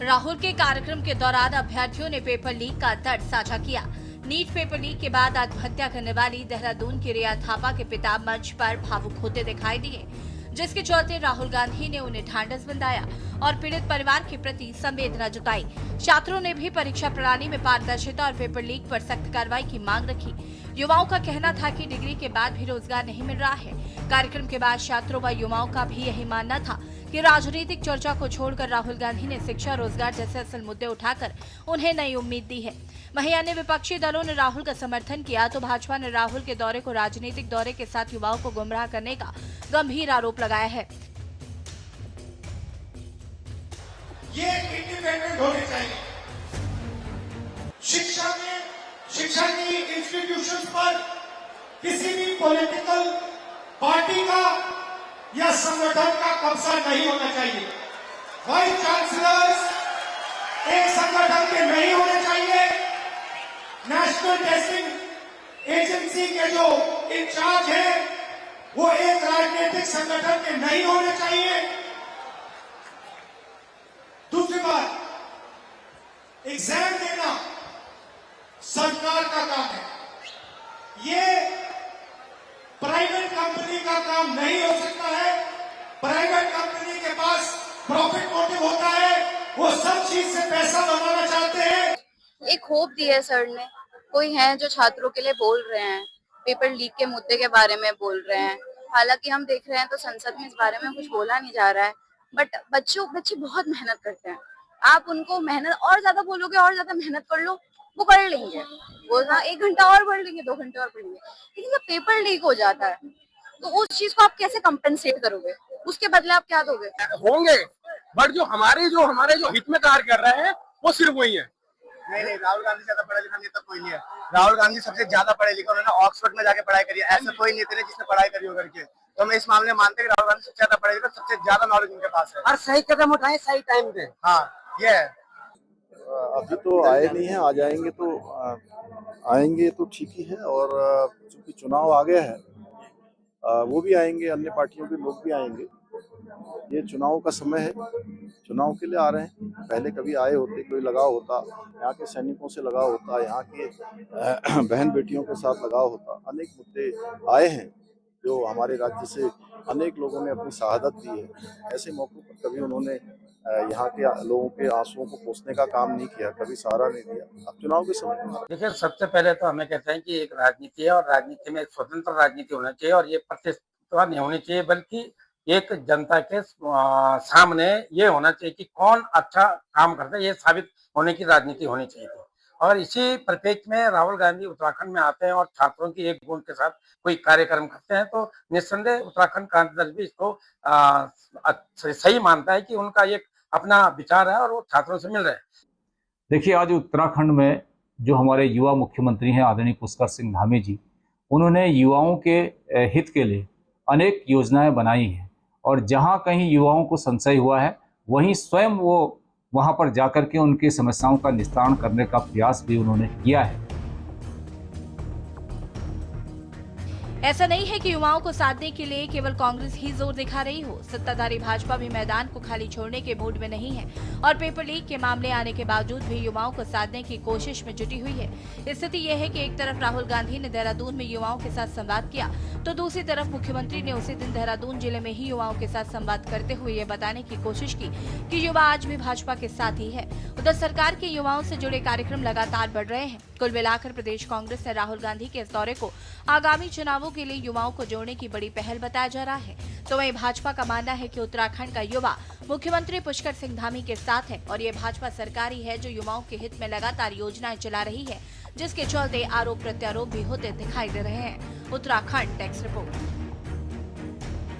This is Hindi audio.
राहुल के कार्यक्रम के दौरान अभ्यर्थियों ने पेपर लीक का दर्द साझा किया। नीट पेपर लीक के बाद आत्महत्या करने वाली देहरादून की रिया थापा के पिता मंच पर भावुक होते दिखाई दिए, जिसके चलते राहुल गांधी ने उन्हें ढांढस बंधाया और पीड़ित परिवार के प्रति संवेदना जताई। छात्रों ने भी परीक्षा प्रणाली में पारदर्शिता और पेपर लीक पर सख्त कार्रवाई की मांग रखी। युवाओं का कहना था कि डिग्री के बाद भी रोजगार नहीं मिल रहा है। कार्यक्रम के बाद छात्रों व युवाओं का भी यही मानना था कि राजनीतिक चर्चा को छोड़कर राहुल गांधी ने शिक्षा, रोजगार जैसे असल मुद्दे उठाकर उन्हें नई उम्मीद दी है। वहीं अन्य विपक्षी दलों ने राहुल का समर्थन किया तो भाजपा ने राहुल के दौरे को राजनीतिक दौरे के साथ युवाओं को गुमराह करने का गंभीर आरोप लगाया है। ये इंडिपेंडेंट होने चाहिए। शिक्षा की इंस्टीट्यूशंस पर किसी भी पॉलिटिकल पार्टी का या संगठन का कब्जा नहीं होना चाहिए। वाइस चांसलर्स एक संगठन के नहीं होने चाहिए। नेशनल टेस्टिंग एजेंसी के जो इंचार्ज हैं वो एक राजनीतिक संगठन के नहीं होने चाहिए। दूसरी बात, एग्जाम देना सरकार का काम है। ये प्राइवेट कंपनी का काम नहीं हो सकता है। प्राइवेट कंपनी के पास प्रॉफिट मोटिव होता है, वो सब चीज से पैसा बनाना चाहते हैं। एक होप दी है सर ने, कोई है जो छात्रों के लिए बोल रहे हैं, पेपर लीक के मुद्दे के बारे में बोल रहे हैं। हालांकि हम देख रहे हैं तो संसद में इस बारे में कुछ बोला नहीं जा रहा है, बट बच्चे बहुत मेहनत करते हैं। आप उनको मेहनत और ज्यादा बोलोगे, और ज्यादा मेहनत कर लो, वो कर लेंगे। वो 1 घंटा और पढ़ लेंगे, 2 घंटे और पढ़ लेंगे। लेकिन जब पेपर लीक हो जाता है तो उस चीज को आप कैसे कंपेंसेट करोगे? उसके बदले आप क्या दोगे? होंगे, बट जो हमारे जो हित में कार्य कर रहे हैं वो सिर्फ वही है। नहीं, राहुल गांधी ज्यादा पढ़ा लिखा नेता कोई नहीं है। राहुल गांधी सबसे ज्यादा पढ़े लिखे, उन्होंने ऑक्सफोर्ड में जाके पढ़ाई करी है। ऐसा कोई नेता नहीं जिसने पढ़ाई करी हो करके। तो हम इस मामले में मानते हैं कि राहुल गांधी सबसे ज्यादा पढ़े लिखे, सबसे ज्यादा नॉलेज उनके पास है और सही कदम उठाए सही टाइम पे। हाँ, ये है। अभी तो आए नहीं है, आ जाएंगे तो आएंगे तो ठीक ही है। और चूंकि चुनाव आ गया है, वो भी आएंगे, अन्य पार्टियों के लोग भी आएंगे। ये चुनाव का समय है, चुनाव के लिए आ रहे हैं। पहले कभी आए होते, कोई लगाव होता, यहाँ के सैनिकों से लगाव होता, यहाँ के बहन बेटियों के साथ लगाव होता। अनेक मुद्दे आए हैं जो हमारे राज्य से अनेक लोगों ने अपनी शहादत दी है। ऐसे मौकों पर कभी उन्होंने यहाँ के लोगों के आंसुओं को पोंछने का काम नहीं किया, कभी सहारा नहीं दिया। अब चुनाव के समय में देखिए, सबसे पहले तो हमें कहते हैं कि एक राजनीति है और राजनीति में स्वतंत्र राजनीति होना चाहिए और ये प्रतिस्पर्धा नहीं होनी चाहिए, बल्कि एक जनता के सामने ये होना चाहिए कि कौन अच्छा काम करता है, ये साबित होने की राजनीति होनी चाहिए थी। और इसी परिप्रेक्ष्य में राहुल गांधी उत्तराखंड में आते हैं और छात्रों की एक गुट के साथ कोई कार्यक्रम करते हैं, तो निस्संदेह उत्तराखंड क्रांति दल भी इसको सही मानता है कि उनका एक अपना विचार है और वो छात्रों से मिल रहे हैं। देखिए, आज उत्तराखंड में जो हमारे युवा मुख्यमंत्री हैं आदरणीय पुष्कर सिंह धामी जी, उन्होंने युवाओं के हित के लिए अनेक योजनाएं बनाई हैं और जहां कहीं युवाओं को संशय हुआ है वहीं स्वयं वो वहां पर जाकर के उनकी समस्याओं का निस्तारण करने का प्रयास भी उन्होंने किया है। ऐसा नहीं है कि युवाओं को साधने के लिए केवल कांग्रेस ही जोर दिखा रही हो। सत्ताधारी भाजपा भी मैदान को खाली छोड़ने के मूड में नहीं है और पेपर लीक के मामले आने के बावजूद भी युवाओं को साधने की कोशिश में जुटी हुई है। स्थिति यह है कि एक तरफ राहुल गांधी ने देहरादून में युवाओं के साथ संवाद किया तो दूसरी तरफ मुख्यमंत्री ने उसी दिन देहरादून जिले में ही युवाओं के साथ संवाद करते हुए ये बताने की कोशिश की कि युवा आज भी भाजपा के साथ ही है। उधर सरकार के युवाओं से जुड़े कार्यक्रम लगातार बढ़ रहे हैं। कुल मिलाकर प्रदेश कांग्रेस ने राहुल गांधी के इस दौरे को आगामी चुनावों के लिए युवाओं को जोड़ने की बड़ी पहल बताया जा रहा है। तो वहीं भाजपा का मानना है कि उत्तराखंड का युवा मुख्यमंत्री पुष्कर सिंह धामी के साथ है और ये भाजपा सरकार ही है जो युवाओं के हित में लगातार योजनाएं चला रही है, जिसके चलते आरोप प्रत्यारोप भी होते दिखाई दे रहे हैं। Uttarakhand desk report.